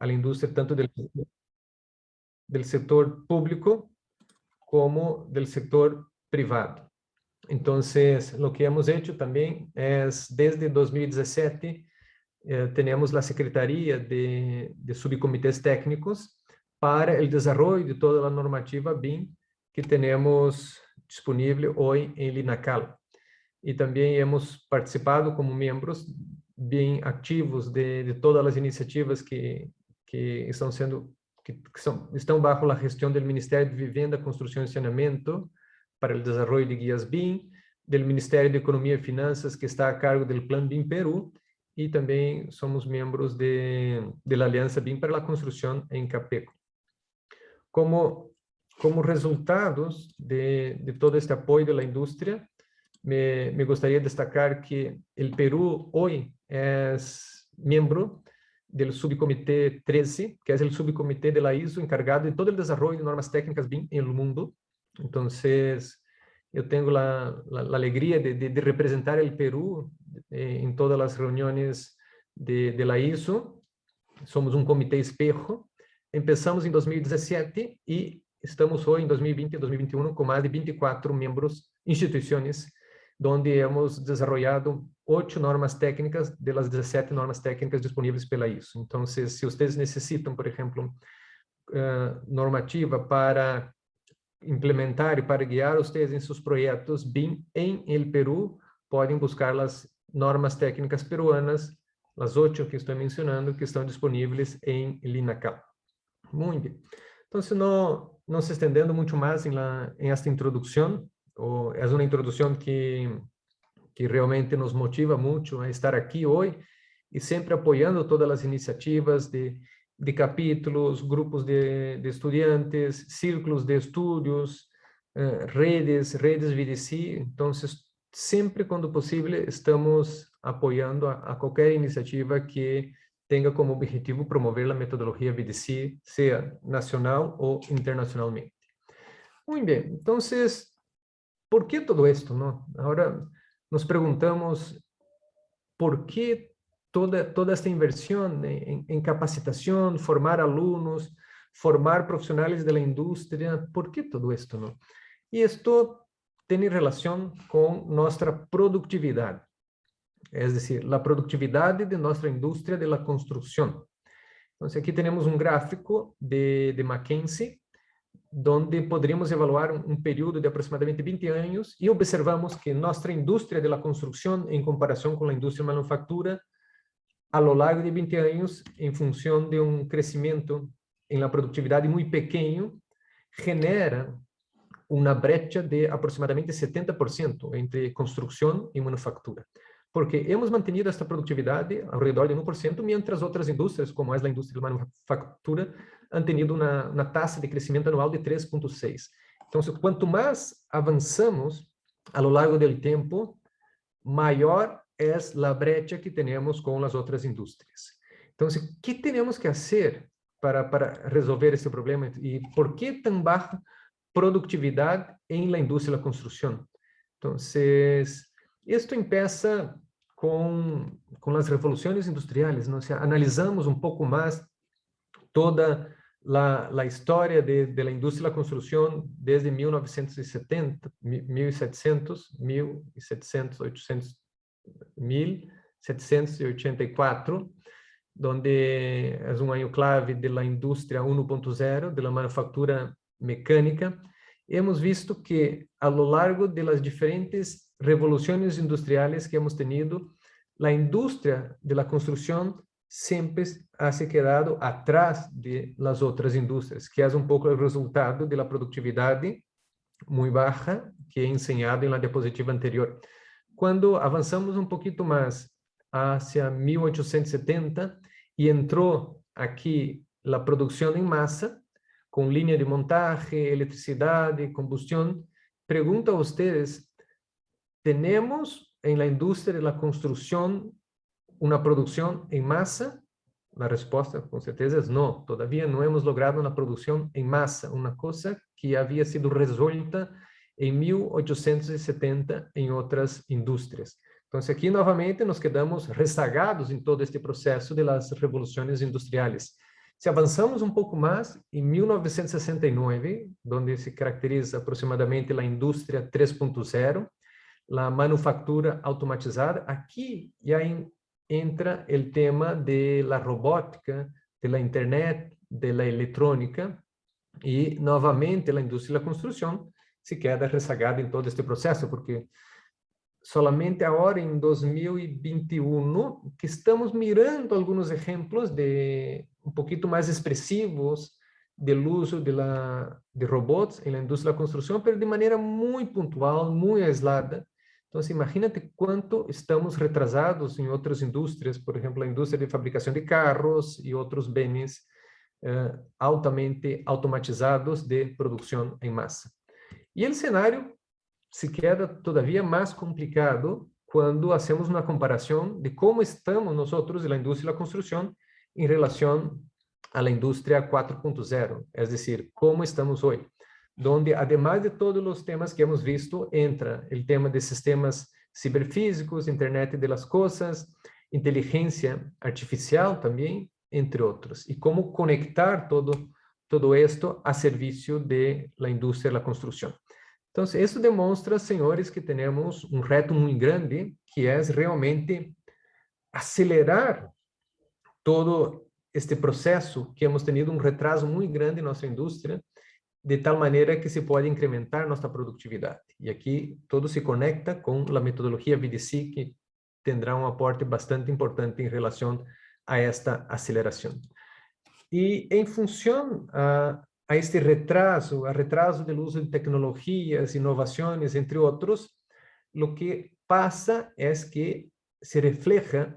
a la industria tanto del sector público como del sector privado. Entonces, lo que hemos hecho también es, desde 2017, tenemos la Secretaría de Subcomités Técnicos para el desarrollo de toda la normativa BIM que tenemos disponible hoy en Linacal. Y también hemos participado como miembros bien activos de todas las iniciativas que están siendo, están bajo la gestión del Ministerio de Vivienda, Construcción y Saneamiento para el desarrollo de guías BIM, del Ministerio de Economía y Finanzas, que está a cargo del Plan BIM Perú, y también somos miembros de la Alianza BIM para la Construcción en Capeco. Como resultados de todo este apoyo de la industria, me gustaría destacar que el Perú hoy es miembro del subcomité 13, que es el subcomité de la ISO encargado de todo el desarrollo de normas técnicas BIM en el mundo. Entonces, yo tengo la alegría de representar el Perú en todas las reuniones de la ISO. Somos un comité espejo. Empezamos en 2017 y estamos hoy en 2020 y 2021 con más de 24 miembros, instituciones, donde hemos desarrollado 8 normas técnicas de las 17 normas técnicas disponibles pela ISO. Entonces, si ustedes necesitan, por ejemplo, normativa para implementar y para guiar a ustedes en sus proyectos BIM en el Perú, pueden buscar las normas técnicas peruanas, las 8 que estoy mencionando, que están disponibles en Linacal. Muy bien. Entonces, no se extendiendo mucho más en esta introducción, es una introducción que realmente nos motiva mucho a estar aquí hoy y siempre apoyando todas las iniciativas de capítulos, grupos de estudiantes, círculos de estudios, redes VDC. Entonces, siempre cuando posible estamos apoyando a cualquier iniciativa que tenga como objetivo promover la metodología VDC, sea nacional o internacionalmente. Muy bien, entonces, ¿por qué todo esto, no? Ahora nos preguntamos, ¿por qué toda esta inversión en capacitación, formar alumnos, formar profesionales de la industria? ¿Por qué todo esto, no? Y esto tiene relación con nuestra productividad. Es decir, la productividad de nuestra industria de la construcción. Entonces, aquí tenemos un gráfico de McKinsey, donde podríamos evaluar un periodo de aproximadamente 20 años y observamos que nuestra industria de la construcción, en comparación con la industria de manufactura, a lo largo de 20 años, en función de un crecimiento en la productividad muy pequeño, genera una brecha de aproximadamente 70% entre construcción y manufactura. Porque hemos mantenido esta productividad alrededor de 1%, mientras otras industrias, como es la industria de manufactura, han tenido una tasa de crecimiento anual de 3,6%. Entonces, cuanto más avanzamos a lo largo del tiempo, mayor es la brecha que tenemos con las otras industrias. Entonces, ¿qué tenemos que hacer para resolver este problema? ¿Y por qué tan baja productividad en la industria de la construcción? Entonces, esto empieza con las revoluciones industriales, ¿no? O sea, analizamos un poco más toda la historia de la industria de la construcción desde 1970, 1784, donde es un año clave de la industria 1.0, de la manufactura mecánica. Hemos visto que a lo largo de las diferentes revoluciones industriales que hemos tenido, la industria de la construcción siempre ha se quedado atrás de las otras industrias, que es un poco el resultado de la productividad muy baja que he enseñado en la diapositiva anterior. Cuando avanzamos un poquito más hacia 1870 y entró aquí la producción en masa, con línea de montaje, electricidad y combustión, pregunto a ustedes, ¿tenemos en la industria de la construcción una producción en masa? La respuesta con certeza es no. Todavía no hemos logrado una producción en masa, una cosa que había sido resuelta en 1870 en otras industrias. Entonces, aquí nuevamente nos quedamos rezagados en todo este proceso de las revoluciones industriales. Se avançamos um pouco mais, em 1969, onde se caracteriza aproximadamente a indústria 3.0, a manufatura automatizada, aqui já entra o tema de la robótica, de la internet, de la electrónica, e, novamente, a indústria da construção se queda rezagada em todo este processo, porque solamente agora, em 2021, que estamos mirando alguns exemplos de um pouquinho mais expressivos do uso de robots na indústria da construção, mas de maneira muito pontual, muito aislada. Então, imagínate quanto estamos retrasados em outras indústrias, por exemplo, a indústria de fabricação de carros e outros bens altamente automatizados de produção em massa. E o cenário se queda todavia mais complicado quando fazemos uma comparação de como estamos nós, na indústria da construção, em relação à indústria 4.0, é decir, como estamos hoje, onde, además de todos os temas que hemos visto, entra o tema de sistemas ciberfísicos, internet de las coisas, inteligência artificial também, entre outros, e como conectar todo esto a serviço de la indústria da construção. Então, isso demonstra, senhores, que temos um reto muito grande, que é realmente acelerar todo este processo, que hemos tenido um retraso muito grande em nossa indústria, de tal maneira que se pode incrementar nossa produtividade. E aqui todo se conecta com a metodologia VDC, que terá um aporte bastante importante em relação a esta aceleração. E em função a este retraso do uso de tecnologias, inovações, entre outros, o que passa é que se refleja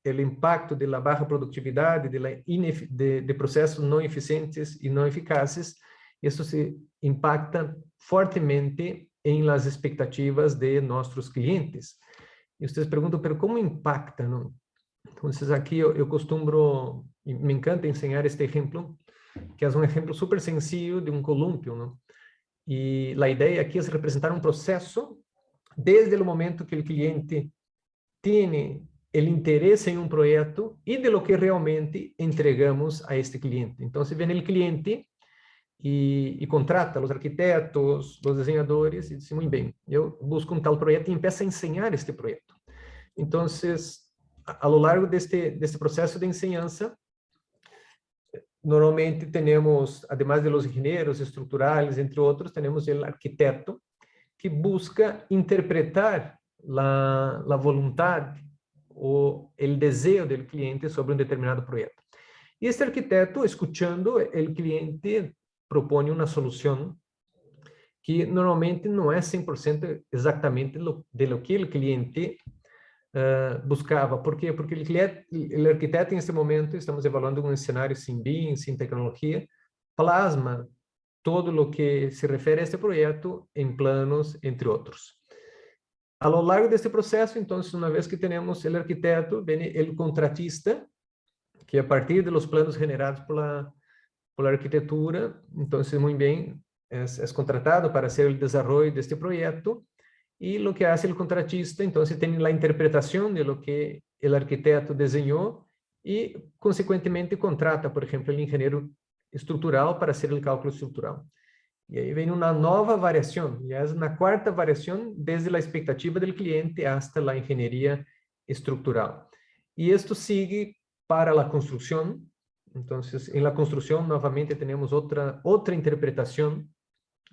o impacto da baixa produtividade, de processos não eficientes e não eficazes. Isso se impacta fortemente em las expectativas de nossos clientes. E vocês perguntam, pero como impacta, não? Então, aqui eu costumo, me encanta ensinar este exemplo, que é um exemplo super sencillo de um colúmpio, não? E a ideia aqui é representar um processo desde o momento que o cliente tem o interesse em um projeto e de lo que realmente entregamos a este cliente. Então, se vem o cliente e contrata os arquitetos, os desenhadores, e diz, muito bem, eu busco um tal projeto e começa a ensinar este projeto. Então, a lo largo deste processo de enseñanza, normalmente temos, además de los ingenieros estruturais, entre outros, temos o arquiteto, que busca interpretar a vontade ou o desejo do cliente sobre um determinado projeto. E este arquiteto, escutando o cliente, propõe uma solução que normalmente não é 100% exatamente de lo que o cliente buscava. Por quê? Porque o arquiteto, em esse momento, estamos evaluando um cenário sem BIM, sem tecnologia, plasma todo o que se refere a este projeto em planos, entre outros. A lo largo deste processo, então, uma vez que temos o arquiteto, vem o contratista, que a partir dos planos generados por arquitetura, então, muito bem, é contratado para ser o desenvolvimento deste projeto. E o que faz o contratista, então, tem a interpretação de lo que o arquiteto desenhou e, consequentemente, contrata, por exemplo, o engenheiro estrutural para fazer o cálculo estrutural. E aí vem uma nova variação, e é na quarta variação, desde a expectativa do cliente hasta a engenharia estrutural. E isto sigue para a construção. Então, em la construção, novamente, temos outra interpretação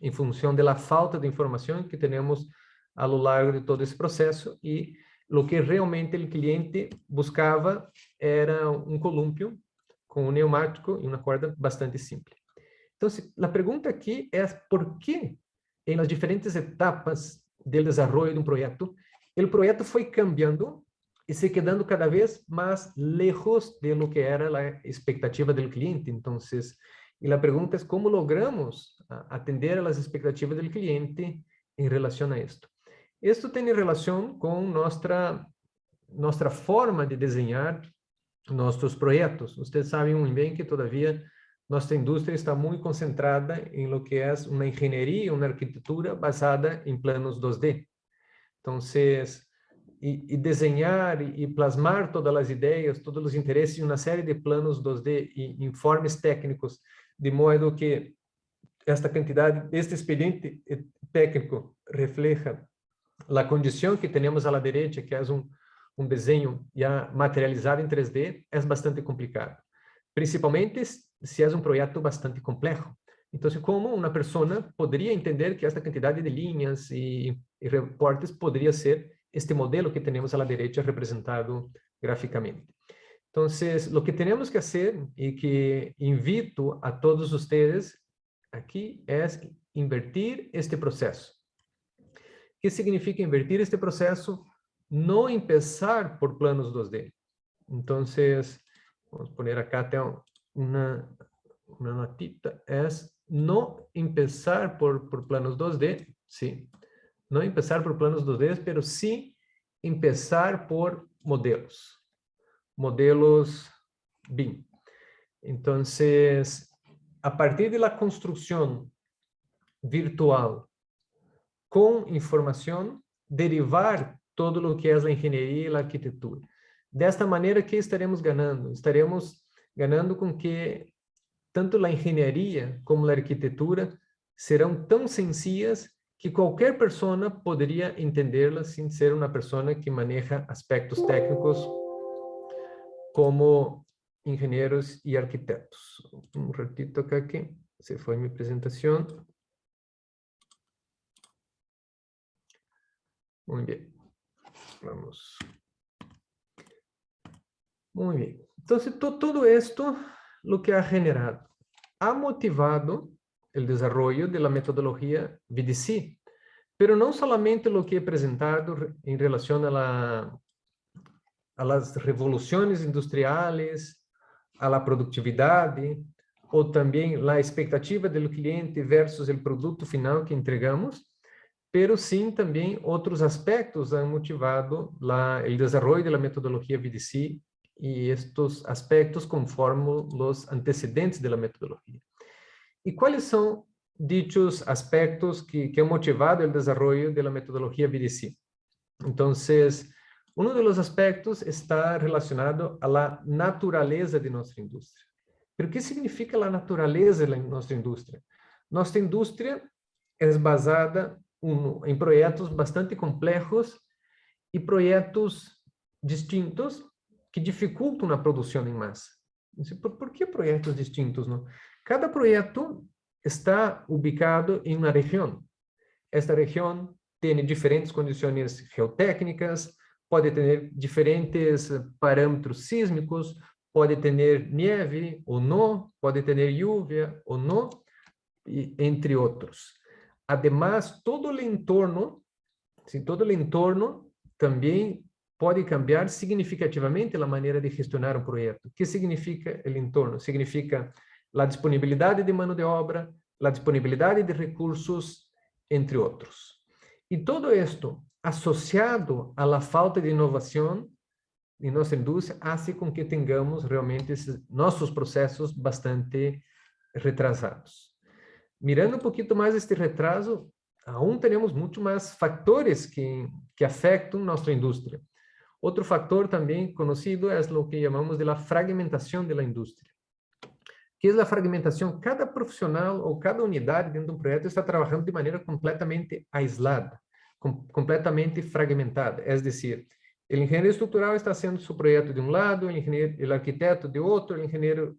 em função da falta de informação que temos a lo largo de todo esse processo, e o que realmente o cliente buscava era um colúmpio com um pneumático e uma corda bastante simples. Então, a pergunta aqui é por que, em las diferentes etapas do desenvolvimento de um projeto, o projeto foi cambiando e se quedando cada vez mais lejos de lo que era a expectativa do cliente. Então, e a pergunta é como logramos atender às expectativas do cliente em relação a isto. Isto tem relação com nossa forma de desenhar nossos projetos. Vocês sabem muito bem que, todavia, nossa indústria está muito concentrada em lo que é uma engenharia, uma arquitetura basada em planos 2D. Então, y desenhar y plasmar todas las ideas, todos los intereses en una serie de planos 2D y informes técnicos, de modo que esta cantidad, este expediente técnico refleja la condición que tenemos a la derecha, que es un diseño ya materializado en 3D, es bastante complicado. Principalmente si es un proyecto bastante complejo. Entonces, ¿cómo una persona podría entender que esta cantidad de líneas y reportes podría ser este modelo que tenemos a la derecha representado gráficamente? Entonces, lo que tenemos que hacer y que invito a todos ustedes aquí es invertir este proceso. ¿Qué significa invertir este proceso? No empezar por planos 2D. Entonces, vamos a poner acá una notita, es no empezar por planos 2D, sí, no empezar por planos 2D, pero sí empezar por modelos BIM. Entonces, a partir de la construcción virtual con información, derivar todo lo que es la ingeniería y la arquitectura. De esta manera, ¿qué estaremos ganando? Estaremos ganando con que tanto la ingeniería como la arquitectura serão tão sencillas que qualquer persona podría entenderlas sin ser una persona que maneja aspectos técnicos como ingenieros y arquitectos. Un ratito acá que se fue mi presentación. Muy bien. Vamos. Muy bien. Entonces, todo esto lo que ha generado, ha motivado el desarrollo de la metodología VDC, pero no solamente lo que he presentado en relación a las revoluciones industriales, a la productividad, o también la expectativa del cliente versus el producto final que entregamos, pero sim também outros aspectos han motivado el desarrollo de la metodología VDC y estos aspectos conforman los antecedentes de la metodología. ¿Y cuáles son dichos aspectos que han motivado el desarrollo de la metodología VDC? Entonces, uno de los aspectos está relacionado a la naturaleza de nuestra industria. ¿Pero qué significa la naturaleza de nuestra industria? Nuestra industria es basada en proyectos bastante complejos y proyectos distintos que dificultam a produção em massa. Por que projetos distintos? Não? Cada projeto está ubicado em uma região. Esta região tem diferentes condições geotécnicas, pode ter diferentes parâmetros sísmicos, pode ter neve ou não, pode ter lluvia ou não, entre outros. Además, todo o entorno também pode cambiar significativamente a maneira de gestionar um projeto. O que significa o entorno? Significa a disponibilidade de mão de obra, a disponibilidade de recursos, entre outros. E todo isto, associado à la falta de inovação em nossa indústria, faz com que tenhamos realmente nossos processos bastante retrasados. Mirando um pouquinho mais este retraso, aún temos muito mais fatores que afetam nossa indústria. Outro fator também conhecido é o que chamamos de fragmentação da indústria. Que é a fragmentação? Cada profissional ou cada unidade dentro de um projeto está trabalhando de maneira completamente aislada, completamente fragmentada. É decir, o engenheiro estrutural está haciendo seu projeto de um lado, o arquiteto de outro, o engenheiro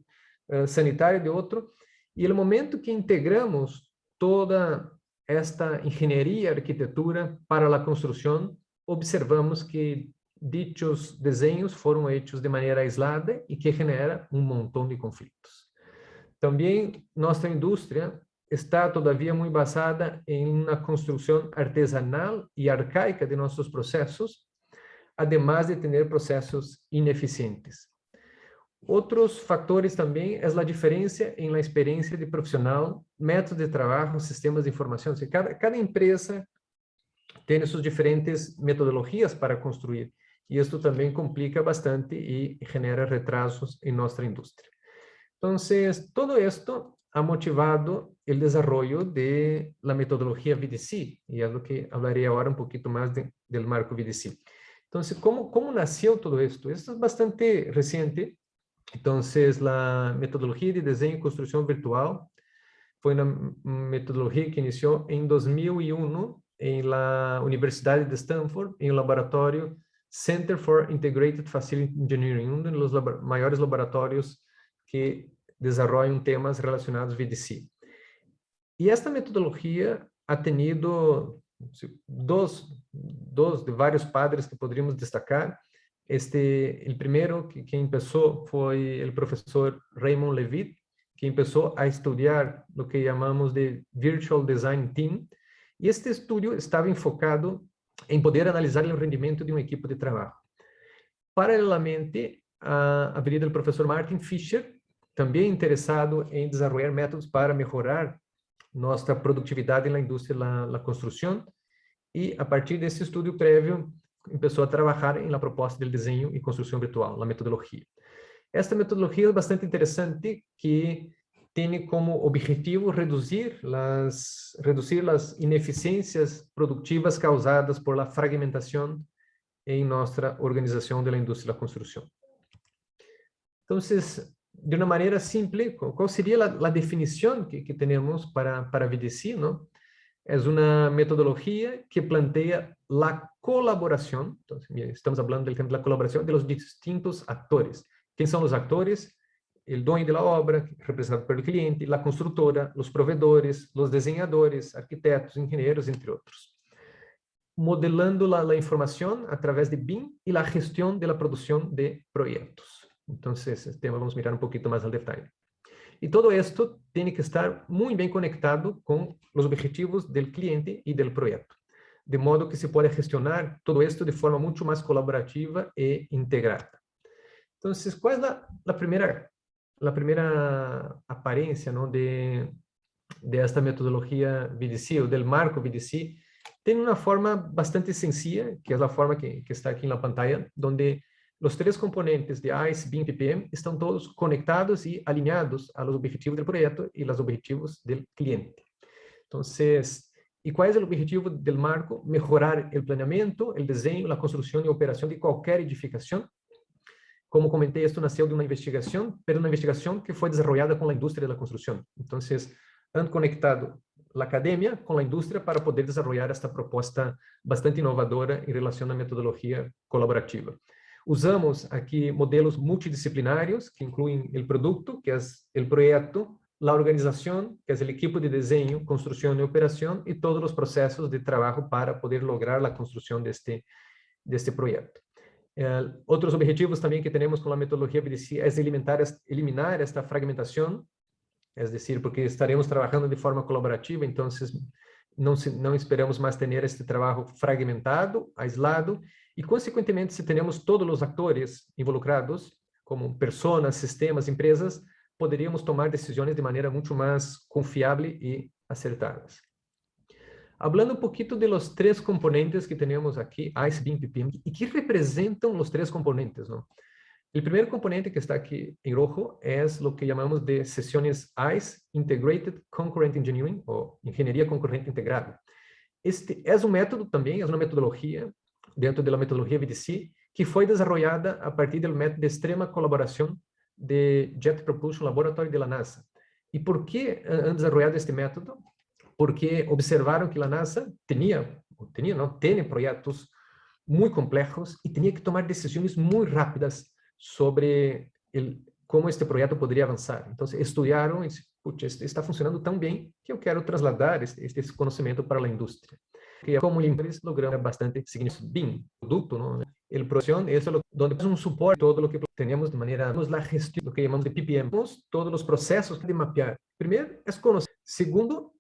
sanitário de outro, e no momento que integramos toda esta engenharia e arquitetura para a construção, observamos que dichos desenhos foram hechos de maneira aislada e que genera um montão de conflitos. Também nossa indústria está todavia muito basada em uma construção artesanal e arcaica de nossos processos, además de ter processos ineficientes. Outros fatores também é a diferença em la experiência de profissional, métodos de trabalho, sistemas de informação. Cada empresa tem suas diferentes metodologias para construir, e isso também complica bastante e genera retrasos em nossa indústria. Então, todo isto ha motivado o desenvolvimento da metodologia VDC, e é do que falarei agora um pouquinho mais do marco VDC. Entonces, ¿cómo nació todo esto? Esto es bastante reciente. Entonces, la metodología de diseño y construcción virtual fue una metodología que inició en 2001 en la Universidad de Stanford, en el laboratorio Center for Integrated Facility Engineering, uno de los mayores laboratorios que desarrollan temas relacionados a VDC. Y esta metodología ha tenido dos de varios padres que podríamos destacar. El primero que empezó fue el profesor Raymond Levitt, que empezó a estudiar lo que llamamos de Virtual Design Team. Y este estudio estaba enfocado en poder analizar el rendimiento de un equipo de trabajo. Paralelamente, haveria el profesor Martin Fisher, também interessado em desenvolver métodos para melhorar nossa produtividade na indústria da construção, e a partir desse estudo prévio, começou a trabalhar na proposta de desenho e construção virtual, na metodologia. Esta metodologia é bastante interessante, que tem como objetivo reduzir as ineficiências produtivas causadas por la fragmentação em nossa organização da indústria da construção. Então, de uma maneira simples, qual seria a definição que temos para VDC, não? É uma metodologia que planteia a colaboração, então, estamos falando do tema da colaboração de los distintos atores. Quem são os atores? O dono da obra, representado pelo cliente, a construtora, os provedores, os desenhadores, arquitetos, engenheiros, entre outros. Modelando a informação através de BIM e a gestão da produção de projetos. Então, esse tema vamos mirar um pouquinho mais ao detalhe. E todo esto tem que estar muito bem conectado com os objetivos do cliente e do projeto, de modo que se pode gestionar todo esto de forma muito mais colaborativa e integrada. Então, qual é a primeira aparência, não, de esta metodologia VDC, ou do marco VDC? Tem uma forma bastante sencilla, que é a forma que está aqui na pantalla, onde os três componentes de ICE, BIM e PPM estão todos conectados e alinhados aos objetivos do projeto e aos objetivos do cliente. Então, e qual é o objetivo do marco? Melhorar o planeamento, o desenho, a construção e a operação de qualquer edificação. Como comentei, isto nasceu de uma investigação, mas uma investigação que foi desenvolvida com a indústria da construção. Então, han conectado a academia com a indústria para poder desenvolver esta proposta bastante inovadora em relação à metodologia colaborativa. Usamos aqui modelos multidisciplinários, que incluem o produto, que é o projeto, a organização, que é o equipo de desenho, construção e operação, e todos os processos de trabalho para poder lograr a construção deste projeto. Outros objetivos também que temos com a metodologia VDC é eliminar esta fragmentação, é decir, porque estaremos trabalhando de forma colaborativa, então não esperamos mais ter este trabalho fragmentado, aislado, e, consequentemente, se temos todos os atores involucrados, como pessoas, sistemas, empresas, poderíamos tomar decisões de maneira muito mais confiável e acertadas. Hablando um pouquinho de los três componentes que temos aqui, ICE, BIM, PPM, e que representam os três componentes, não? O primeiro componente que está aqui em rojo é o que chamamos de sessões ICE, Integrated Concurrent Engineering, ou Engenharia Concorrente Integrada. Este é um método também, é uma metodologia, dentro da metodologia VDC, que foi desenvolvida a partir do método de extrema colaboração de Jet Propulsion Laboratory de la NASA. E por que han desenvolvido este método? Porque observaram que a NASA tem projetos muito complexos e tinha que tomar decisões muito rápidas sobre como este projeto poderia avançar. Então, estudaram e disseram, putz, está funcionando tão bem que eu quero trasladar este conhecimento para a indústria. E como eles lograram bastante significativo. BIM, produto, não? O produção, isso é onde temos suporte todo o que temos de maneira, a gestão, do que chamamos de PPM, todos os processos de mapear. Primeiro, é conhecer. Segundo,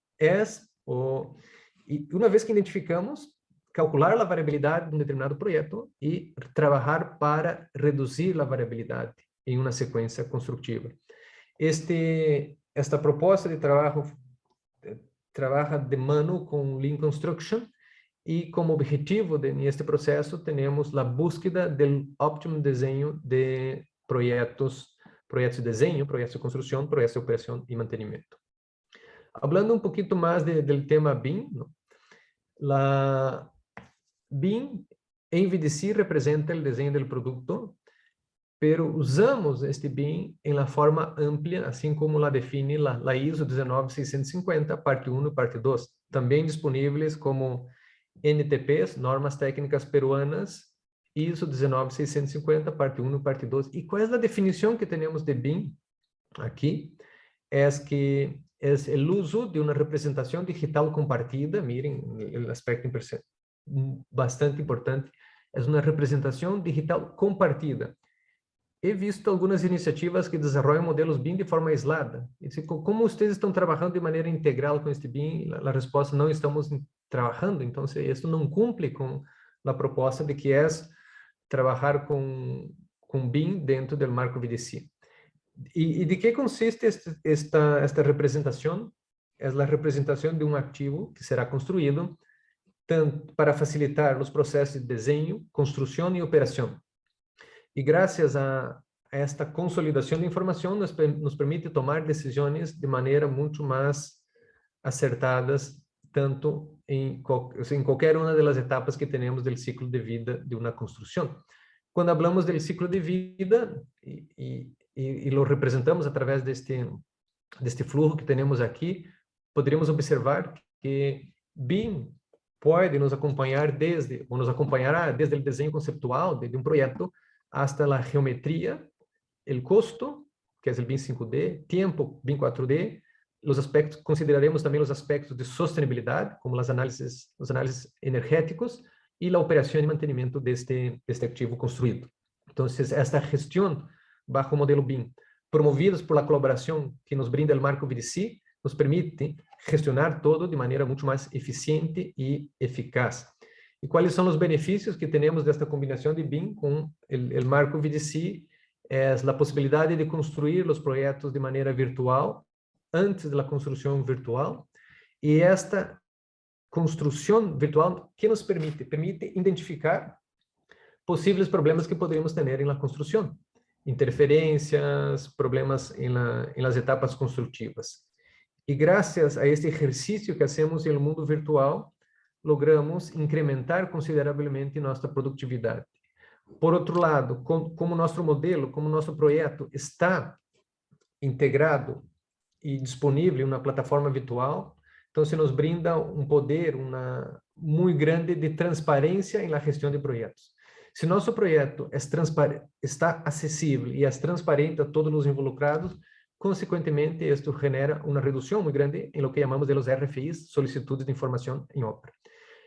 e uma vez que identificamos, calcular a variabilidade de um determinado projeto e trabalhar para reduzir a variabilidade em uma sequência construtiva. Esta proposta de trabalho trabalha de mano com Lean Construction e como objetivo neste processo temos a búsqueda do óptimo desenho de projetos de desenho, projetos de construção, projetos de operação e mantenimento. Hablando um pouquinho mais do tema BIM, BIM En VDC representa el diseño del producto, pero usamos este BIM en la forma amplia, así como la define la ISO 19650, parte 1 y parte 2. También disponibles como NTPs, normas técnicas peruanas, ISO 19650, parte 1 y parte 2. ¿Y cuál es la definición que tenemos de BIM aquí? Es que es el uso de una representación digital compartida. Miren el aspecto bastante importante. Es una representación digital compartida. He visto algunas iniciativas que desarrollan modelos BIM de forma aislada. ¿Cómo ustedes están trabajando de manera integral con este BIM? La respuesta, no estamos trabajando. Entonces, esto no cumple con la propuesta de que es trabajar con BIM dentro del marco VDC. ¿Y de qué consiste esta representación? Es la representación de un activo que será construido tanto para facilitar los procesos de diseño, construcción y operación. Y gracias a esta consolidación de información nos permite tomar decisiones de manera mucho más acertadas, tanto en cualquier una de las etapas que tenemos del ciclo de vida de una construcción. Cuando hablamos del ciclo de vida y lo representamos a través de este flujo que tenemos aquí, podríamos observar que BIM puede nos acompanhar nos acompanhará desde el diseño conceptual de un proyecto hasta la geometría, el costo, que es el BIM 5D, tiempo, BIM 4D, los aspectos, consideraremos también los aspectos de sostenibilidad, como los análisis energéticos, y la operación y mantenimiento de este activo construido. Entonces, esta gestión bajo modelo BIM, promovidos por la colaboración que nos brinda el marco VDC, nos permite gestionar todo de manera mucho más eficiente y eficaz. ¿Y cuáles son los beneficios que tenemos de esta combinación de BIM con el marco VDC? Es la posibilidad de construir los proyectos de manera virtual, antes de la construcción virtual, y esta construcción virtual, ¿qué nos permite? Permite identificar posibles problemas que podríamos tener en la construcción, interferencias, problemas en las etapas constructivas. Y gracias a este ejercicio que hacemos en el mundo virtual, logramos incrementar consideravelmente nuestra productividad. Por otro lado, como nuestro modelo, como nuestro proyecto está integrado y disponible en una plataforma virtual, entonces nos brinda un poder muy grande de transparencia en la gestión de proyectos. Si nuestro proyecto está accesible y es transparente a todos los involucrados, consecuentemente esto genera una reducción muy grande en lo que llamamos de los RFIs, solicitudes de información en obra.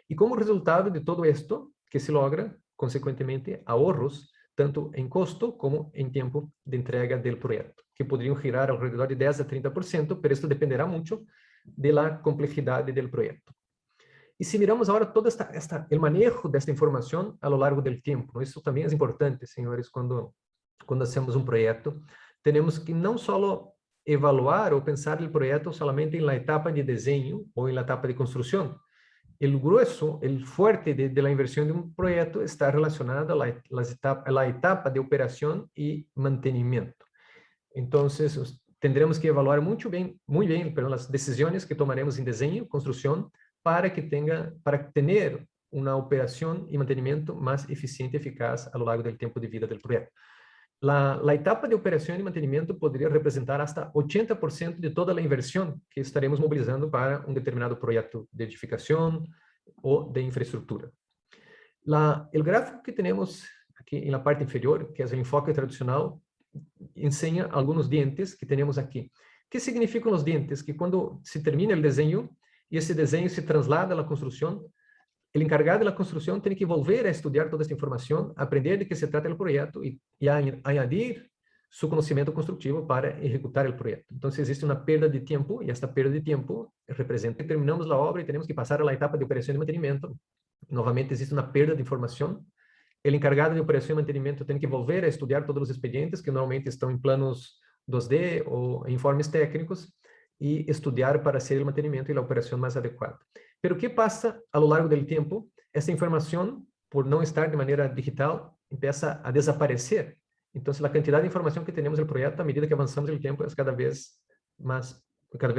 Y como resultado de todo esto, que se logra, consecuentemente, ahorros, tanto en costo como en tiempo de entrega del proyecto, que podrían girar alrededor de 10 a 30%, pero esto dependerá mucho de la complejidad del proyecto. Y si miramos ahora todo el manejo de esta información a lo largo del tiempo, ¿no? Eso también es importante, señores, cuando hacemos un proyecto, tenemos que no solo evaluar o pensar el proyecto solamente en la etapa de diseño o en la etapa de construcción. El grueso, el fuerte de la inversión de un proyecto está relacionado a la etapa de operación y mantenimiento. Entonces, tendremos que evaluar muy bien, las decisiones que tomaremos en diseño, construcción, para tener una operación y mantenimiento más eficiente y eficaz a lo largo del tiempo de vida del proyecto. La etapa de operación y mantenimiento podría representar hasta 80% de toda la inversión que estaremos movilizando para un determinado proyecto de edificación o de infraestructura. El gráfico que tenemos aquí en la parte inferior, que es el enfoque tradicional, enseña algunos dientes que tenemos aquí. ¿Qué significan los dientes? Que cuando se termina el diseño y ese diseño se traslada a la construcción, el encargado de la construcción tiene que volver a estudiar toda esta información, aprender de qué se trata el proyecto y añadir su conocimiento constructivo para ejecutar el proyecto. Entonces existe una pérdida de tiempo y esta pérdida de tiempo representa que terminamos la obra y tenemos que pasar a la etapa de operación y mantenimiento. Nuevamente existe una pérdida de información. El encargado de operación y mantenimiento tiene que volver a estudiar todos los expedientes que normalmente están en planos 2D o informes técnicos y estudiar para hacer el mantenimiento y la operación más adecuada. Pero ¿qué pasa a lo largo del tiempo? Esta información, por no estar de manera digital, empieza a desaparecer. Entonces, la cantidad de información que tenemos del proyecto a medida que avanzamos el tiempo es cada vez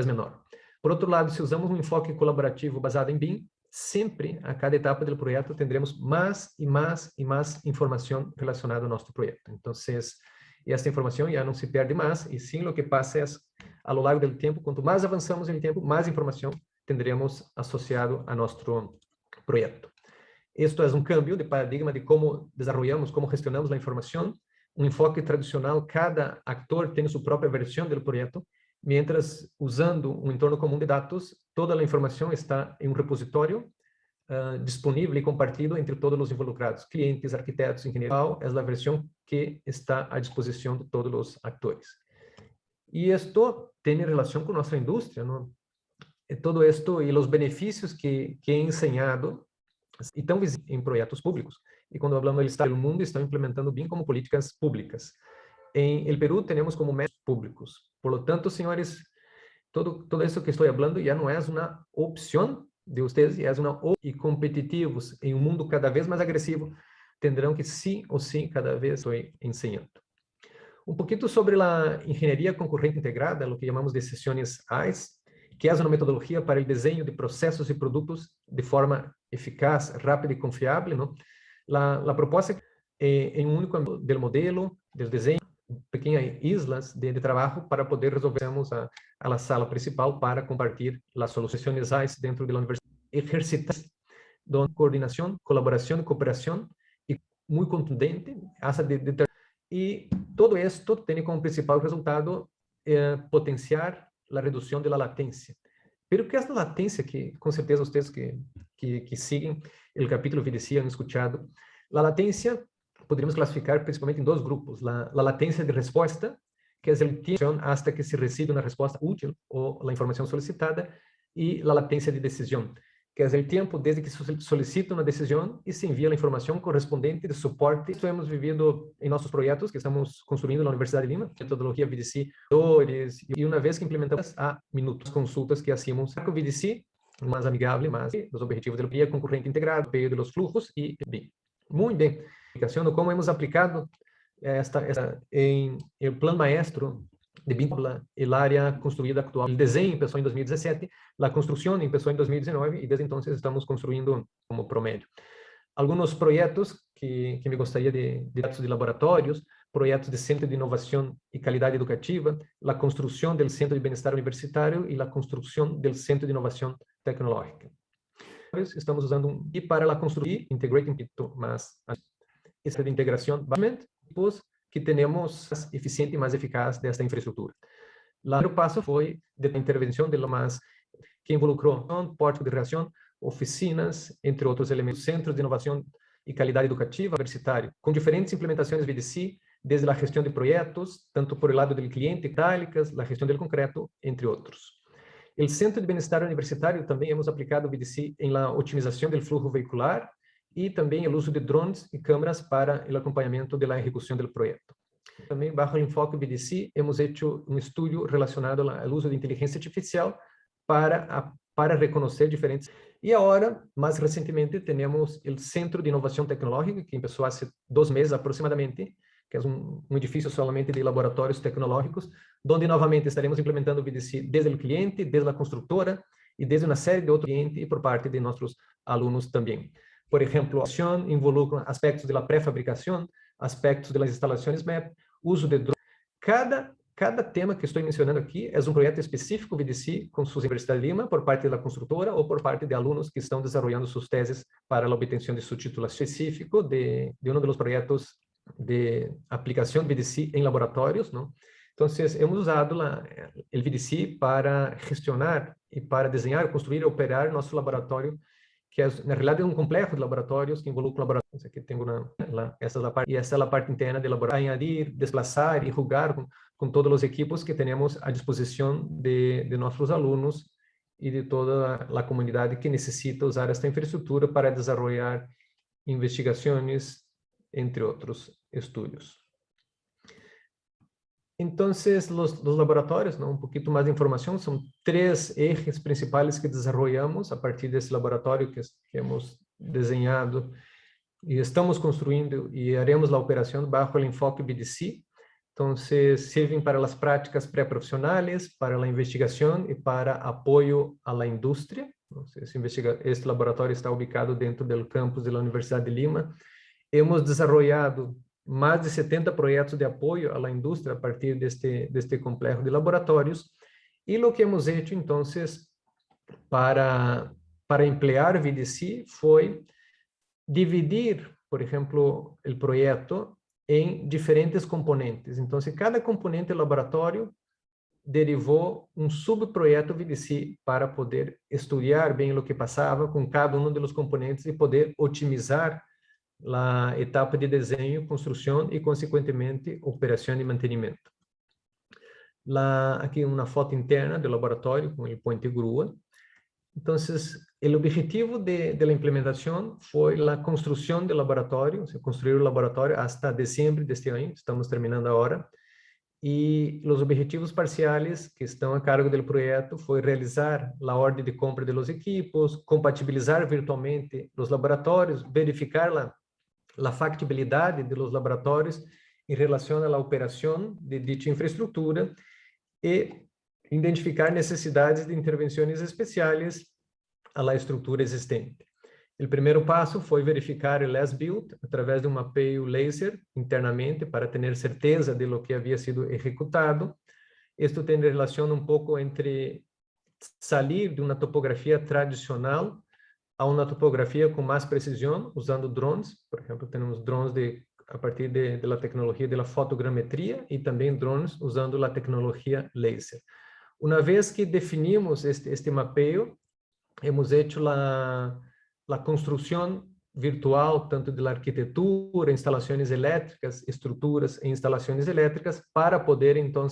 menor. Por otro lado, si usamos un enfoque colaborativo basado en BIM, sempre, a cada etapa do projeto, tendremos mais e mais e mais informação relacionada ao nosso projeto. Então, esta informação já não se perde mais, e sim, o que passa é, ao longo do tempo, quanto mais avançamos no tempo, mais informação tendremos associado a nosso projeto. Isto é um cambio de paradigma de como desenvolvemos, como gestionamos a informação, um enfoque tradicional, cada actor tem sua própria versão do projeto, mientras, usando um entorno comum de dados, toda a informação está em um repositório disponível e compartilhado entre todos os involucrados, clientes, arquitetos, engenheiros. É a versão que está à disposição de todos os actores. E isto tem relação com nossa indústria, não? E todo isto e os benefícios que he ensinado estão visíveis em projetos públicos. E quando falamos do Estado do mundo, estão implementando BIM como políticas públicas. Em el Peru, temos como métodos públicos. Por lo tanto, senhores, todo isso que estou falando já não é uma opção de vocês, é uma e competitivos em um mundo cada vez mais agressivo, terão que sim ou sim, cada vez estou ensinando. Um pouquinho sobre a engenharia concorrente integrada, o que chamamos de sessões AIS, que é uma metodologia para o desenho de processos e produtos de forma eficaz, rápida e confiável, não? A proposta é em um único modelo, do desenho, pequenas islas de trabalho para poder resolvermos a sala principal para compartilhar as soluções AIS dentro da universidade. Exercitar coordenação, colaboração e cooperação, e muito contundente, e todo isto tem como principal resultado potenciar a redução da latência. Pero que esta latência, que com certeza vocês que seguem o capítulo VDC han escuchado, a latência poderíamos classificar principalmente em dois grupos. A latência de resposta, que é o tempo hasta que se recibe uma resposta útil ou a informação solicitada, e a latência de decisão, que é o tempo desde que se solicita uma decisão e se envia a informação correspondente de suporte. Isso temos vivido em nossos projetos que estamos construindo na Universidade de Lima, metodologia VDC, e uma vez que implementamos a minutos, consultas que hacíamos com o VDC, mais amigável, mais os objetivos da guia concorrente integrado, apoio dos fluxos e BIM. Muito bem. Como hemos aplicado esta em el plano maestro de BIM, a área construída actual. O desenho começou em 2017, a construção começou em 2019 e desde então estamos construindo como promédio. Alguns projetos que me gostaria de dados de laboratórios, projetos de centro de inovação e qualidade educativa, a construção do centro de bem-estar universitário e a construção do centro de inovação tecnológica. Estamos usando e para a construção integrating mas essa de integração, tipos que temos mais eficiente e mais eficaz desta infraestrutura. O primeiro passo foi de intervenção de lo mais que involucrou porto de reação, oficinas, entre outros elementos, centros de inovação e qualidade educativa universitário, com diferentes implementações VDC, desde a gestão de projetos, tanto por el lado do cliente, itálicas, a gestão do concreto, entre outros. O Centro de Bem-Estar Universitário também hemos aplicado o VDC em la otimização do fluxo veicular e também o uso de drones e câmeras para o acompanhamento da execução do projeto. Também, bajo o enfoque VDC, hemos hecho um estudo relacionado ao uso de inteligência artificial para reconhecer diferentes. E agora, mais recentemente, temos o Centro de Inovação Tecnológica, que começou há 2 meses aproximadamente, que é um edifício solamente de laboratórios tecnológicos, onde novamente estaremos implementando o VDC desde o cliente, desde a construtora e desde uma série de outros clientes e por parte de nossos alunos também. Por exemplo, a ação involucra aspectos da pré-fabricação, aspectos das instalações MEP, uso de drones. Cada tema que estou mencionando aqui é um projeto específico VDC com sua Universidade de Lima, por parte da construtora ou por parte de alunos que estão desenvolvendo suas teses para a obtenção de seu título específico de um dos projetos de aplicação VDC em laboratórios, não? Então, hemos usado o VDC para gestionar e para desenhar, construir e operar nosso laboratório, que na realidade é um complexo de laboratórios que involucra laboratórios. Aqui tenho essa é a parte, e essa é a parte interna do laboratório. Añadir, desplazar e jogar com todos os equipos que temos à disposição de nossos alunos e de toda a comunidade que necessita usar esta infraestrutura para desenvolver investigações, entre outros estudos. Então, os laboratórios, um pouquinho mais de informação, são 3 ejes principais que desenvolvemos a partir desse laboratório que hemos desenhado e estamos construindo e haremos a operação bajo o enfoque VDC. Então, servem para as práticas pré-profissionais, para a investigação e para apoio à indústria. Este laboratório está ubicado dentro do campus da Universidade de Lima. Hemos desenvolvido mais de 70 projetos de apoio à indústria a partir deste complexo de laboratórios. E o que hemos hecho, então, para emplear VDC foi dividir, por exemplo, o projeto em diferentes componentes. Então, cada componente do laboratório derivou um subprojeto VDC para poder estudar bem o que passava com cada um dos componentes e poder otimizar a etapa de desenho, construção e, consequentemente, operação e mantenimento. Aqui uma foto interna do laboratório com o puente grua. Então, o objetivo da implementação foi a construção do laboratório, construir o laboratório até dezembro deste ano, estamos terminando agora, e os objetivos parciais que estão a cargo do projeto foi realizar a ordem de compra de los equipos, compatibilizar virtualmente os laboratórios, verificar a factibilidade de los laboratórios em relação à operação de dicha infraestrutura e identificar necessidades de intervenções especiais à estrutura existente. O primeiro passo foi verificar o as-built através de um mapeio laser internamente para ter certeza de lo que havia sido executado. Isto tem relação um pouco entre sair de uma topografia tradicional a uma topografia com mais precisão, usando drones. Por exemplo, temos drones a partir da tecnologia da fotogrametria e também drones usando a tecnologia laser. Uma vez que definimos este mapeio, hemos hecho a construção virtual, tanto da arquitetura, instalações elétricas, estruturas e instalações elétricas, para poder, então,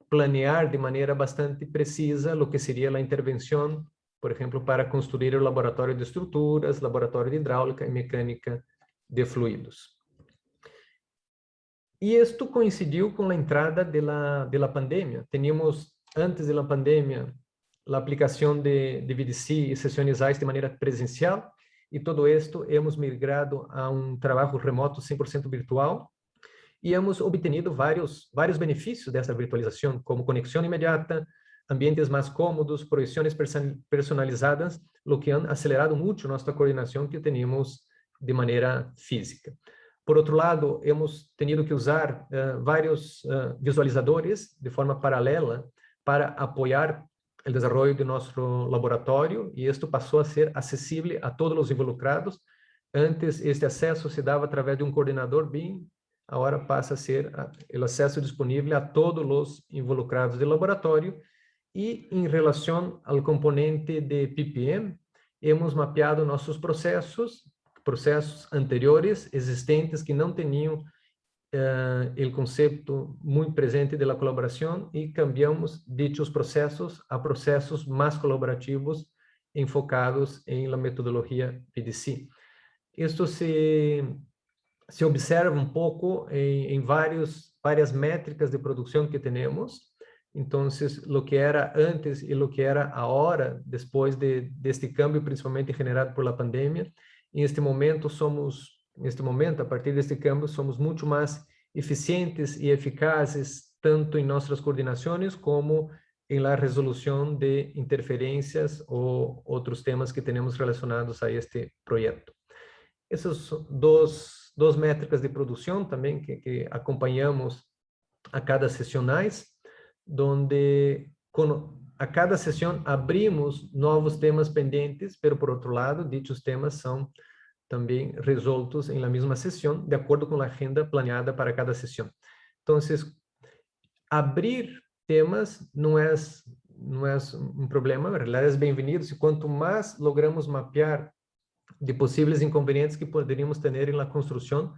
planear de maneira bastante precisa o que seria a intervenção, por exemplo, para construir o laboratório de estruturas, laboratório de hidráulica e mecânica de fluidos. E isto coincidiu com a entrada da pandemia. Teníamos, antes da pandemia, a aplicação de VDC e sessões AIS de maneira presencial, e todo isto hemos migrado a um trabalho remoto 100% virtual, e hemos obtenido vários benefícios dessa virtualização, como conexão imediata, ambientes mais cômodos, projeções personalizadas, o que han acelerado muito nossa coordenação que tínhamos de maneira física. Por outro lado, hemos tenido que usar vários visualizadores de forma paralela para apoiar o desenvolvimento de nosso laboratório, e isto passou a ser acessível a todos os involucrados. Antes, este acesso se dava através de um coordenador BIM, agora passa a ser o acesso disponível a todos os involucrados do laboratório. E em relação ao componente de PPM, hemos mapeado nossos processos anteriores, existentes, que não tinham o conceito muito presente da colaboração, e cambiamos dichos processos a processos mais colaborativos enfocados em la metodologia VDC. Isto se observa um pouco em várias métricas de produção que temos. Então, o que era antes e o que era agora, depois deste câmbio, principalmente generado por la pandemia, neste momento, a partir deste câmbio, somos muito mais eficientes e eficazes, tanto em nossas coordenações como em la resolução de interferências ou outros temas que temos relacionados a este projeto. Essas são duas métricas de produção também que acompanhamos a cada sessões, onde a cada sessão abrimos novos temas pendentes, mas, por outro lado, dichos temas são também resoltos em la mesma sessão, de acordo com a agenda planeada para cada sessão. Então, abrir temas não é um problema, na realidade é bem-vindo, e quanto mais logramos mapear de possíveis inconvenientes que poderíamos ter na construção,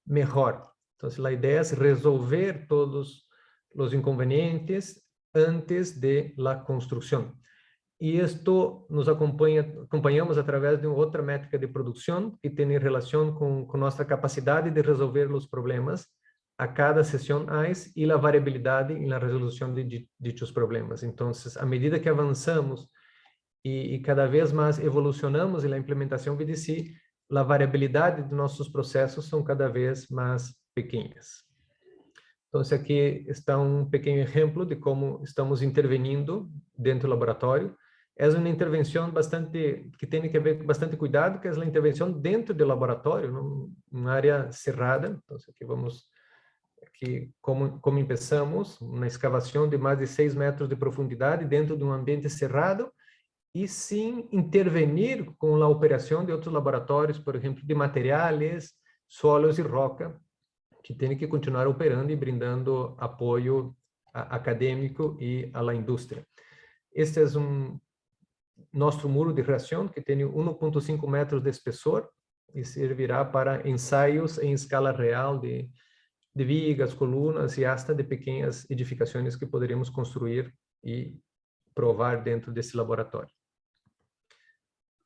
melhor. Então, a ideia é resolver todos os inconvenientes antes de la construção. E isto nos acompanhamos através de outra métrica de produção que tem relação com nossa capacidade de resolver os problemas a cada sessão AIS e a variabilidade na resolução de dichos problemas. Então, à medida que avançamos e cada vez mais evolucionamos na implementação VDC, a variabilidade de nossos processos são cada vez mais pequenas. Então, aqui está um pequeno exemplo de como estamos intervenindo dentro do laboratório. é uma intervenção que tem que ver com bastante cuidado, que é a intervenção dentro do laboratório, numa área cerrada. Então, aqui vamos, como empezamos, uma escavação de mais de 6 metros de profundidade dentro de um ambiente cerrado e sem intervenir com a operação de outros laboratórios, por exemplo, de materiais, solos e roca, que tem que continuar operando e brindando apoio acadêmico e à indústria. Este é nosso muro de reação, que tem 1,5 metros de espessor e servirá para ensaios em escala real de vigas, colunas e hasta de pequenas edificações que poderíamos construir e provar dentro desse laboratório.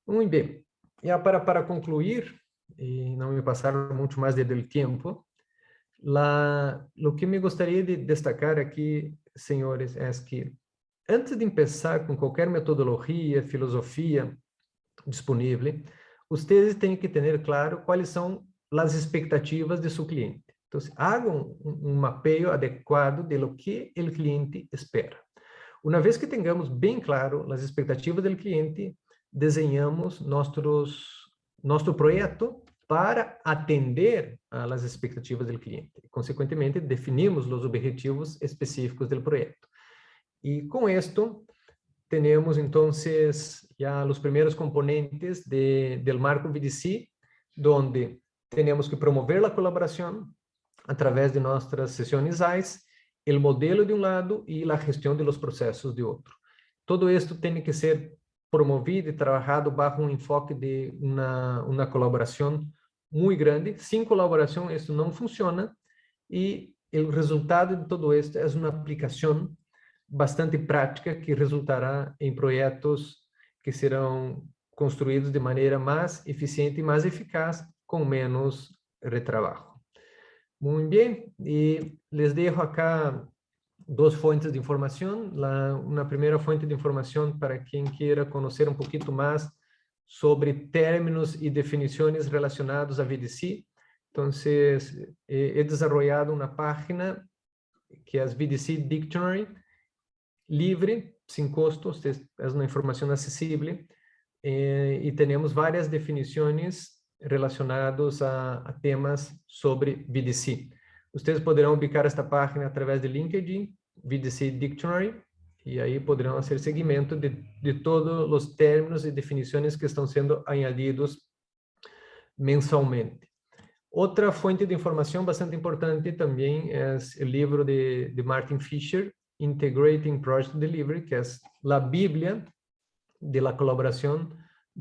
Muito bem. E para concluir, e não me passar muito mais do tempo, o que me gostaria de destacar aqui, senhores, é que antes de começar com qualquer metodologia, filosofia disponível, vocês têm que ter claro quais são as expectativas de seu cliente. Então, hagam um mapeio adequado de lo que o cliente espera. Uma vez que tenhamos bem claro as expectativas do cliente, desenhamos nosso projeto para atender às expectativas do cliente. Consequentemente, definimos os objetivos específicos do projeto. E com isto, temos, então, já os primeiros componentes do marco VDC, onde temos que promover a colaboração através de nossas sessões AIS, o modelo de um lado e a gestão dos processos de outro. Todo isto tem que ser promovido e trabalhado bajo um enfoque de uma colaboração muito grande. Sem colaboração, isso não funciona, e o resultado de todo isto é uma aplicação bastante prática que resultará em projetos que serão construídos de maneira mais eficiente e mais eficaz, com menos retrabalho. Muito bem, e les dejo acá duas fontes de informação. Uma primeira fonte de informação para quem queira conhecer um pouquinho mais sobre términos e definições relacionados a VDC. Então, he desenvolvido uma página que é VDC Dictionary, livre, sem custos, é uma informação acessível, e temos várias definições relacionadas a temas sobre VDC. Vocês poderão ubicar esta página através de LinkedIn, VDC Dictionary, e aí poderão fazer seguimento de todos os términos e definições que estão sendo añadidos mensalmente. Outra fonte de informação bastante importante também é o livro de Martin Fisher, Integrating Project Delivery, que é a Bíblia de la colaboração,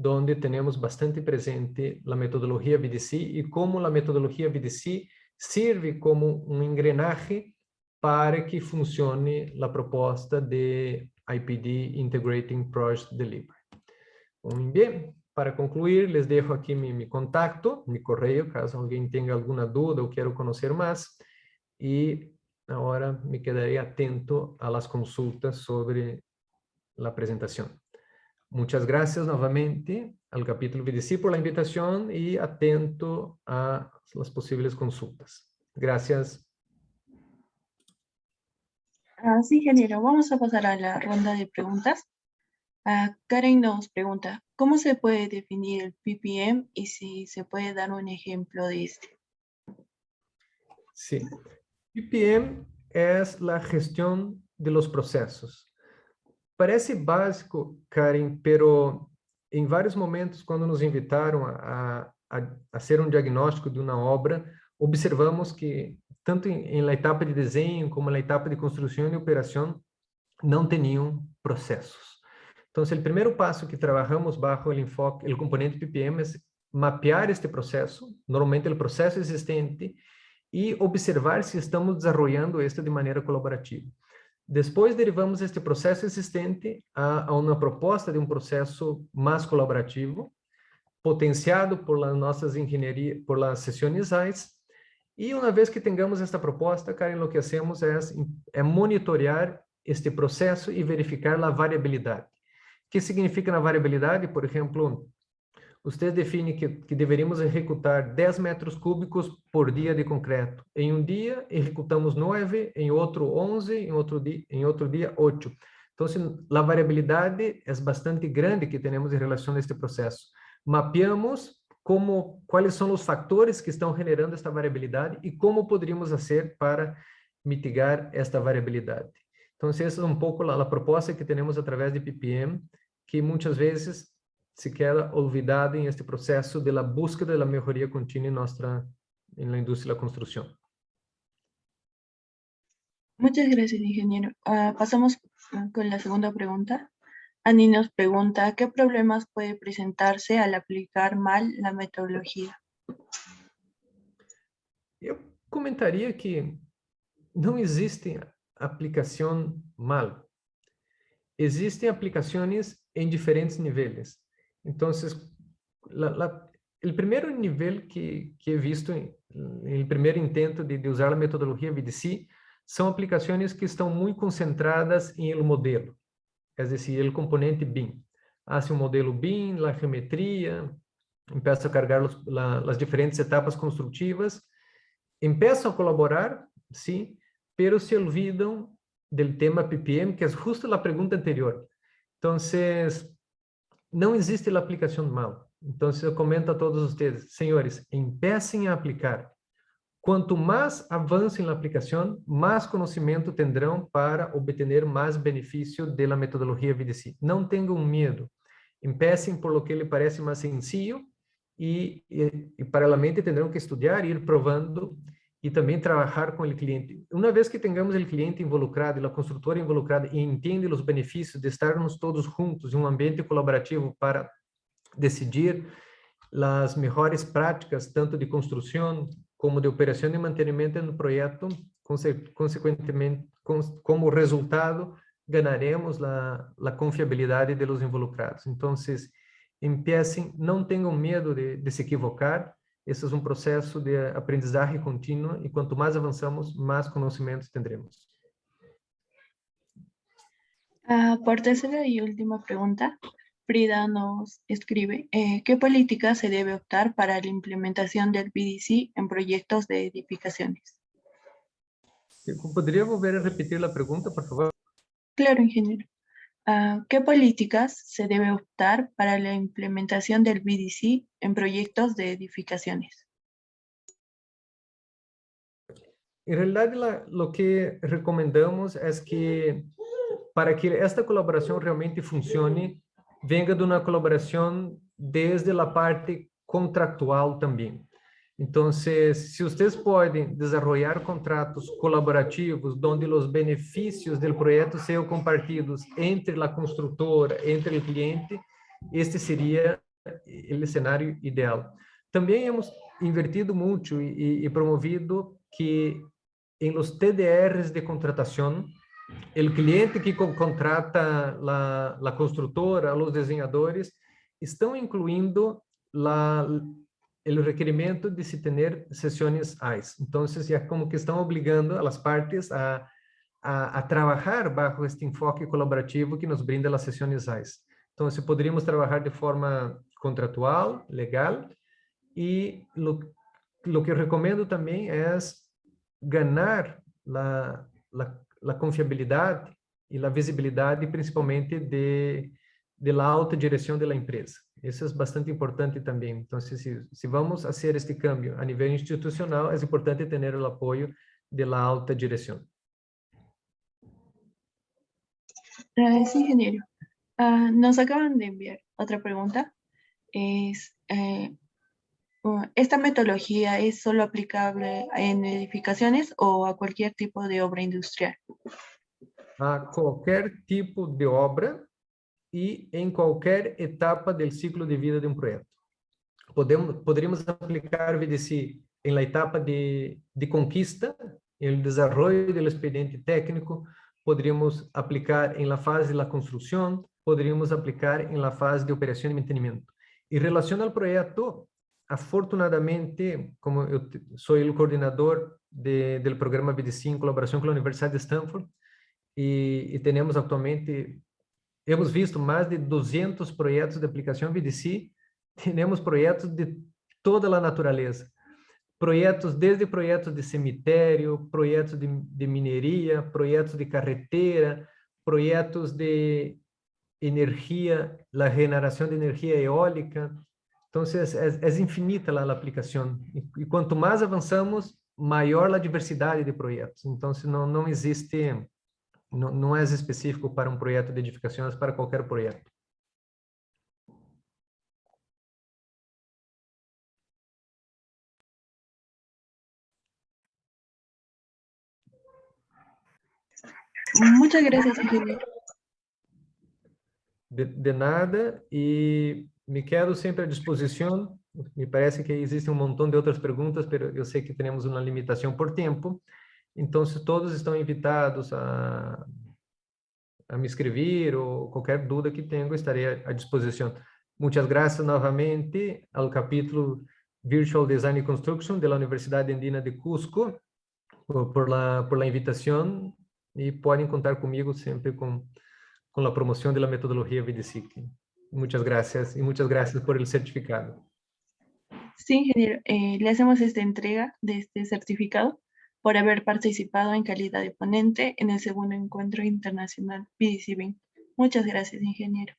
onde temos bastante presente a metodologia VDC e como a metodologia VDC serve como um engrenagem para que funcione a proposta de IPD, Integrating Project Delivery. Muito bem, para concluir, les dejo aqui meu contato, meu correio, caso alguém tenha alguma dúvida ou queira conhecer mais, e agora me quedarei atento a las consultas sobre a apresentação. Muchas gracias novamente al capítulo VDC por la invitación y atento a las posibles consultas. Gracias. Sí, ingeniero, vamos a pasar a la ronda de preguntas. Karen nos pregunta, ¿cómo se puede definir el PPM y si se puede dar un ejemplo de este? Sí, PPM es la gestión de los procesos. Parece básico, Karen, pero em vários momentos, quando nos invitaram a fazer um diagnóstico de uma obra, observamos que, tanto na etapa de desenho, como na etapa de construção e operação, não tinham processos. Então, o primeiro passo que trabalhamos bajo o enfoque, o componente PPM, é mapear este processo, normalmente o processo existente, e observar se estamos desenvolvendo este de maneira colaborativa. Depois derivamos este processo existente a uma proposta de um processo mais colaborativo, potenciado por as nossas engenharias, por as sessões AIS, e uma vez que tenhamos esta proposta, Karen, o que hacemos é monitorear este processo e verificar a variabilidade. O que significa na variabilidade? Por exemplo, você define que deveríamos executar 10 metros cúbicos por dia de concreto. Em um dia, executamos 9, em outro 11, em outro dia 8. Então, a variabilidade é bastante grande que temos em relação a este processo. Mapeamos quais são os fatores que estão generando esta variabilidade e como poderíamos fazer para mitigar esta variabilidade. Então, essa é um pouco a proposta que temos através de PPM, que muitas vezes se queda olvidada em este processo de búsqueda da melhoria contínua em la indústria da construção. Muchas gracias, ingeniero. Pasamos con la segunda pregunta. Annie nos pregunta, ¿qué problemas puede presentarse al aplicar mal la metodología? Eu comentaria que não existe aplicação mal. Existem aplicações em diferentes níveis. Então, o primeiro nível que he visto, o primeiro intento de usar a metodologia VDC, são aplicações que estão muito concentradas em el modelo, é decir, o componente BIM. Hace um modelo BIM, a geometria, começa a carregar as diferentes etapas construtivas, começam a colaborar, sim, pero se olvidam do tema PPM, que é justo a pergunta anterior. Então, não existe a aplicação mal. Então, eu comento a todos vocês, senhores, empecem a aplicar. Quanto mais avancem na aplicação, mais conhecimento terão para obter mais benefício da metodologia VDC. Não tenham medo. Empecem por lo que lhe parece mais sencillo e paralelamente terão que estudar, ir provando e também trabalhar com o cliente. Uma vez que tenhamos o cliente involucrado e a construtora involucrada e entende os benefícios de estarmos todos juntos em um ambiente colaborativo para decidir as melhores práticas, tanto de construção como de operação e mantenimento no projeto, consequentemente, como resultado, ganharemos a confiabilidade dos involucrados. Então, empiecem, não tenham medo de se equivocar. Esse é um processo de aprendizagem contínua e quanto mais avançamos, mais conhecimentos teremos. Por tercera y última pregunta, Frida nos escribe, ¿qué política se debe optar para la implementación del VDC en proyectos de edificaciones? ¿Podría volver a repetir la pregunta, por favor? Claro, ingeniero. ¿Qué políticas se debe optar para la implementación del VDC en proyectos de edificaciones? En realidad, lo que recomendamos es que para que esta colaboración realmente funcione, venga de una colaboración desde la parte contractual también. Entonces, si ustedes pueden desarrollar contratos colaborativos donde los beneficios del proyecto sean compartidos entre la constructora, entre el cliente, este sería el escenario ideal. También hemos invertido mucho y promovido que en los TDRs de contratación, el cliente que contrata la constructora, los diseñadores, estão incluindo o requerimento de se ter sessões AIS. Então, já como que estão obrigando as partes a trabalhar bajo este enfoque colaborativo que nos brinda as sessões AIS. Então, poderíamos trabalhar de forma contratual, legal, e lo que eu recomendo também é ganhar a confiabilidade e a visibilidade, principalmente da alta direção da empresa. Isso é bastante importante também. Então, se vamos fazer este cambio a nível institucional, é importante ter o apoio da alta direção. Sí, ingeniero. Nos acaban de enviar otra pregunta. ¿Esta metodología es solo aplicable en edificaciones o a cualquier tipo de obra industrial? A qualquer tipo de obra e em qualquer etapa do ciclo de vida de um projeto. Poderíamos aplicar o VDC em la etapa de conquista, em desenvolvimento do expediente técnico, poderíamos aplicar em la fase da construção, poderíamos aplicar em la fase de operação e mantenimento. Em relação ao projeto, afortunadamente, como eu sou o coordenador do programa VDC em colaboração com a Universidade de Stanford, e temos atualmente, hemos visto mais de 200 projetos de aplicação VDC, temos projetos de toda a natureza, desde projetos de cemitério, projetos de mineria, projetos de carretera, proyectos de energía, la generación de energía eólica. Entonces, es infinita la aplicación. Y cuanto más avanzamos, mayor la diversidad de proyectos. Entonces, no existe, no es específico para un proyecto de edificación, es para cualquier proyecto. Muchas gracias, ingeniero. De nada, y me quedo siempre a disposición. Me parece que existe un montón de otras preguntas, pero yo sé que tenemos una limitación por tiempo. Entonces, todos están invitados a me escribir o cualquier duda que tenga, estaré à disposição. Muitas graças novamente ao capítulo Virtual Design and Construction de la Universidade Andina de Cusco por la invitação e podem contar comigo sempre com a promoção da metodologia VDSIC. Muchas gracias y muchas gracias por el certificado. Sí, ingeniero, le hacemos esta entrega de este certificado por haber participado en calidad de ponente en el segundo encuentro internacional PDC-BIM. Muchas gracias, ingeniero.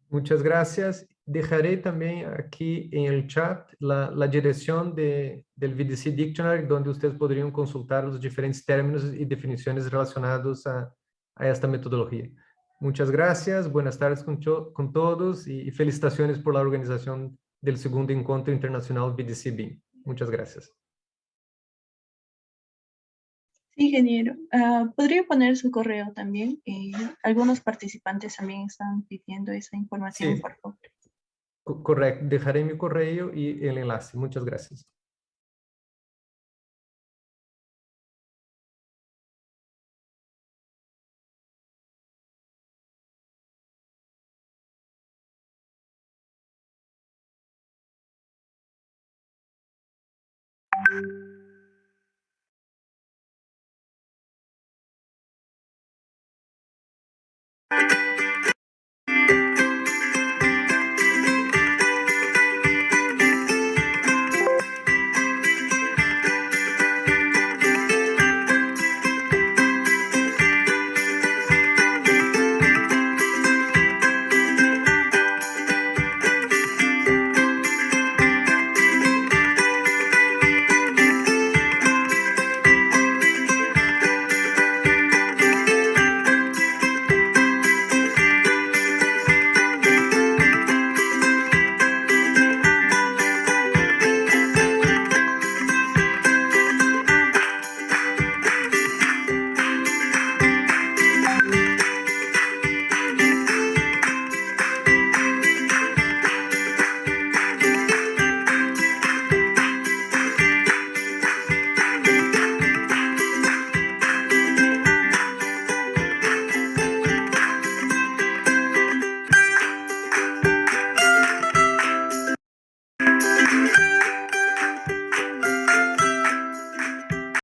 Muchas gracias. Dejaré también aquí en el chat la dirección del VDC Dictionary, donde ustedes podrían consultar los diferentes términos y definiciones relacionados a esta metodología. Muchas gracias, buenas tardes con todos y felicitaciones por la organización del segundo encuentro internacional VDC BIM. Muchas gracias. Sí, ingeniero. ¿Podría poner su correo también? Algunos participantes también están pidiendo esa información, Sí, por favor. correcto. Dejaré mi correo y el enlace. Muchas gracias.